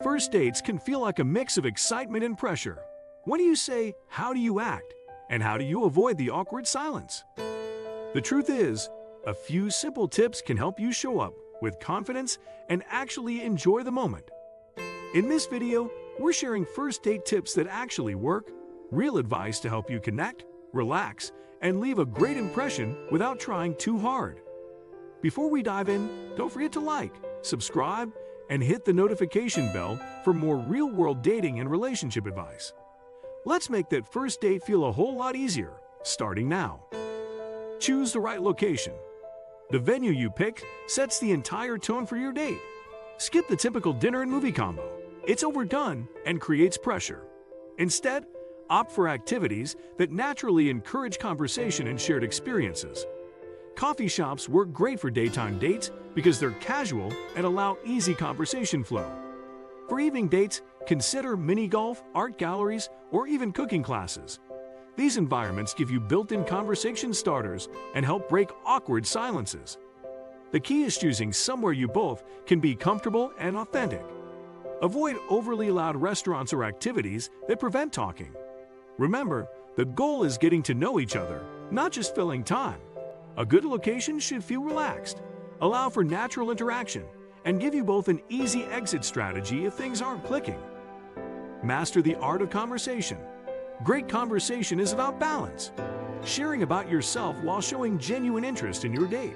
First dates can feel like a mix of excitement and pressure. When you say, how do you act? And how do you avoid the awkward silence? The truth is, a few simple tips can help you show up with confidence and actually enjoy the moment. In this video, we're sharing first date tips that actually work, real advice to help you connect, relax, and leave a great impression without trying too hard. Before we dive in, don't forget to like, subscribe, and hit the notification bell for more real-world dating and relationship advice. Let's make that first date feel a whole lot easier, starting now. Choose the right location. The venue you pick sets the entire tone for your date. Skip the typical dinner and movie combo. It's overdone and creates pressure. Instead, opt for activities that naturally encourage conversation and shared experiences. Coffee shops work great for daytime dates because they're casual and allow easy conversation flow. For evening dates, consider mini golf, art galleries, or even cooking classes. These environments give you built-in conversation starters and help break awkward silences. The key is choosing somewhere you both can be comfortable and authentic. Avoid overly loud restaurants or activities that prevent talking. Remember, the goal is getting to know each other, not just filling time. A good location should feel relaxed, allow for natural interaction, and give you both an easy exit strategy if things aren't clicking. Master the art of conversation. Great conversation is about balance, sharing about yourself while showing genuine interest in your date.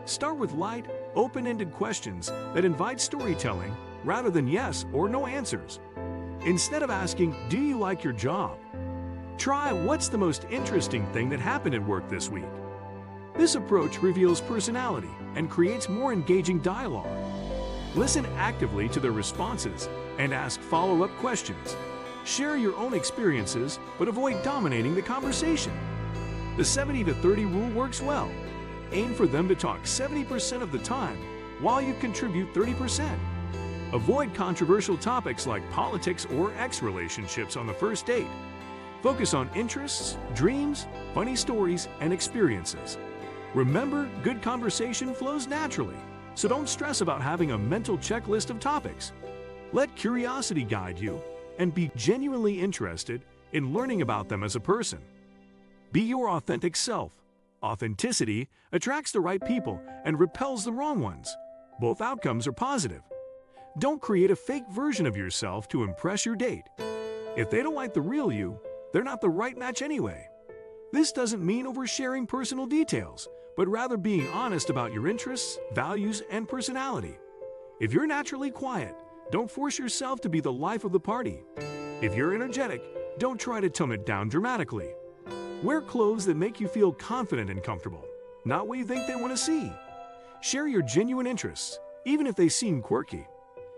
Start with light, open-ended questions that invite storytelling rather than yes or no answers. Instead of asking, "Do you like your job?" try, "What's the most interesting thing that happened at work this week?" This approach reveals personality and creates more engaging dialogue. Listen actively to their responses and ask follow-up questions. Share your own experiences, but avoid dominating the conversation. The 70-30 rule works well. Aim for them to talk 70% of the time, while you contribute 30%. Avoid controversial topics like politics or ex-relationships on the first date. Focus on interests, dreams, funny stories, and experiences. Remember, good conversation flows naturally, so don't stress about having a mental checklist of topics. Let curiosity guide you, and be genuinely interested in learning about them as a person. Be your authentic self. Authenticity attracts the right people and repels the wrong ones. Both outcomes are positive. Don't create a fake version of yourself to impress your date. If they don't like the real you, they're not the right match anyway. This doesn't mean oversharing personal details, but rather being honest about your interests, values, and personality. If you're naturally quiet, don't force yourself to be the life of the party. If you're energetic, don't try to tone it down dramatically. Wear clothes that make you feel confident and comfortable, not what you think they want to see. Share your genuine interests, even if they seem quirky.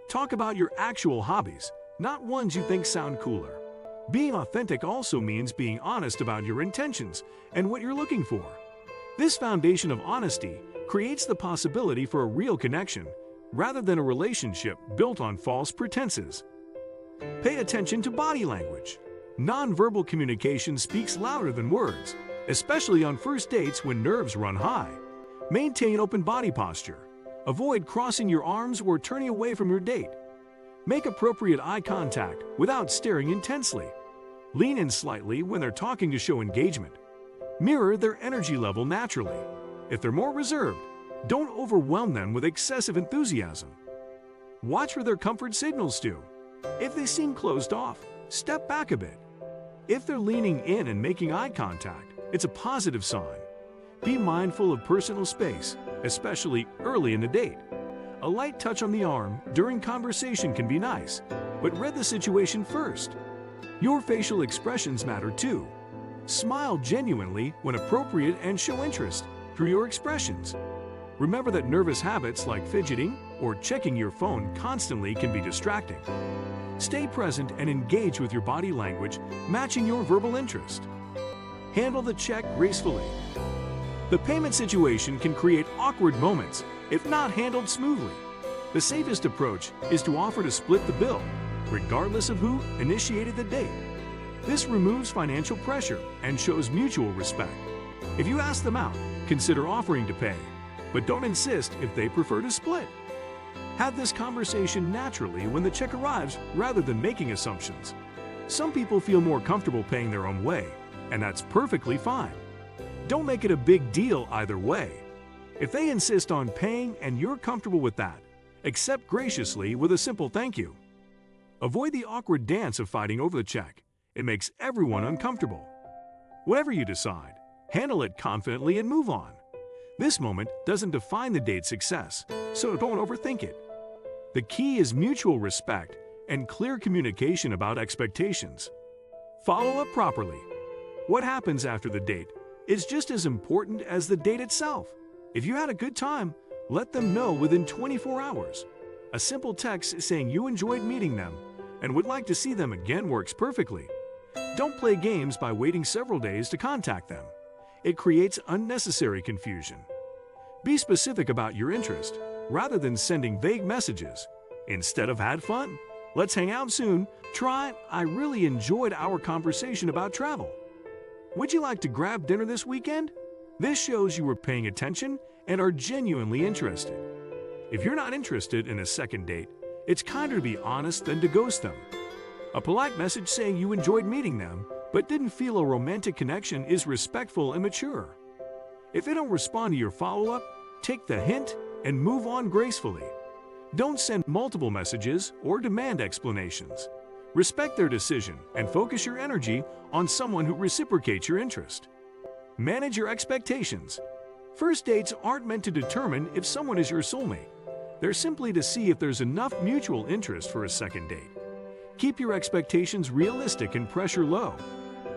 Talk about your actual hobbies, not ones you think sound cooler. Being authentic also means being honest about your intentions and what you're looking for. This foundation of honesty creates the possibility for a real connection, rather than a relationship built on false pretenses. Pay attention to body language. Nonverbal communication speaks louder than words, especially on first dates when nerves run high. Maintain open body posture. Avoid crossing your arms or turning away from your date. Make appropriate eye contact without staring intensely. Lean in slightly when they're talking to show engagement. Mirror their energy level naturally. If they're more reserved, don't overwhelm them with excessive enthusiasm. Watch for their comfort signals too. If they seem closed off, step back a bit. If they're leaning in and making eye contact, it's a positive sign. Be mindful of personal space, especially early in the date. A light touch on the arm during conversation can be nice, but read the situation first. Your facial expressions matter too. Smile genuinely when appropriate and show interest through your expressions. Remember that nervous habits like fidgeting or checking your phone constantly can be distracting. Stay present and engage with your body language, matching your verbal interest. Handle the check gracefully. The payment situation can create awkward moments if not handled smoothly. The safest approach is to offer to split the bill, regardless of who initiated the date. This removes financial pressure and shows mutual respect. If you ask them out, consider offering to pay, but don't insist if they prefer to split. Have this conversation naturally when the check arrives rather than making assumptions. Some people feel more comfortable paying their own way, and that's perfectly fine. Don't make it a big deal either way. If they insist on paying and you're comfortable with that, accept graciously with a simple thank you. Avoid the awkward dance of fighting over the check. It makes everyone uncomfortable. Whatever you decide, handle it confidently and move on. This moment doesn't define the date's success, so don't overthink it. The key is mutual respect and clear communication about expectations. Follow up properly. What happens after the date is just as important as the date itself. If you had a good time, let them know within 24 hours. A simple text saying you enjoyed meeting them and would like to see them again works perfectly. Don't play games by waiting several days to contact them. It creates unnecessary confusion. Be specific about your interest rather than sending vague messages. Instead of "had fun," "let's hang out soon," try "I really enjoyed our conversation about travel." Would you like to grab dinner this weekend? This shows you were paying attention and are genuinely interested. If you're not interested in a second date, it's kinder to be honest than to ghost them. A polite message saying you enjoyed meeting them but didn't feel a romantic connection is respectful and mature. If they don't respond to your follow-up, take the hint and move on gracefully. Don't send multiple messages or demand explanations. Respect their decision and focus your energy on someone who reciprocates your interest. Manage your expectations. First dates aren't meant to determine if someone is your soulmate. They're simply to see if there's enough mutual interest for a second date. Keep your expectations realistic and pressure low.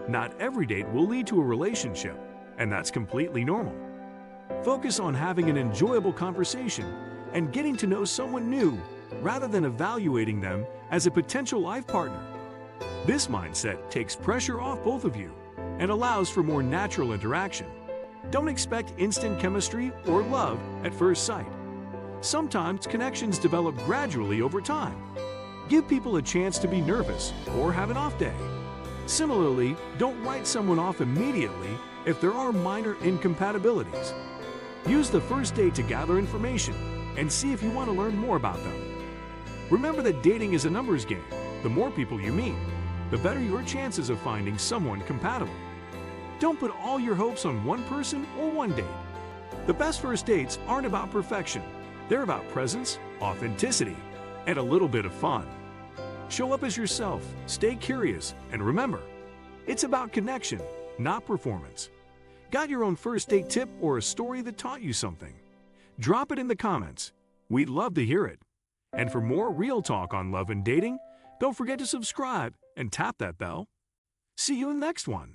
Not every date will lead to a relationship, and that's completely normal. Focus on having an enjoyable conversation and getting to know someone new rather than evaluating them as a potential life partner. This mindset takes pressure off both of you and allows for more natural interaction. Don't expect instant chemistry or love at first sight. Sometimes connections develop gradually over time. Give people a chance to be nervous or have an off day. Similarly, don't write someone off immediately if there are minor incompatibilities. Use the first date to gather information and see if you want to learn more about them. Remember that dating is a numbers game. The more people you meet, the better your chances of finding someone compatible. Don't put all your hopes on one person or one date. The best first dates aren't about perfection. They're about presence, authenticity, and a little bit of fun. Show up as yourself, stay curious, and remember, it's about connection, not performance. Got your own first date tip or a story that taught you something? Drop it in the comments. We'd love to hear it. And for more real talk on love and dating, don't forget to subscribe and tap that bell. See you in the next one.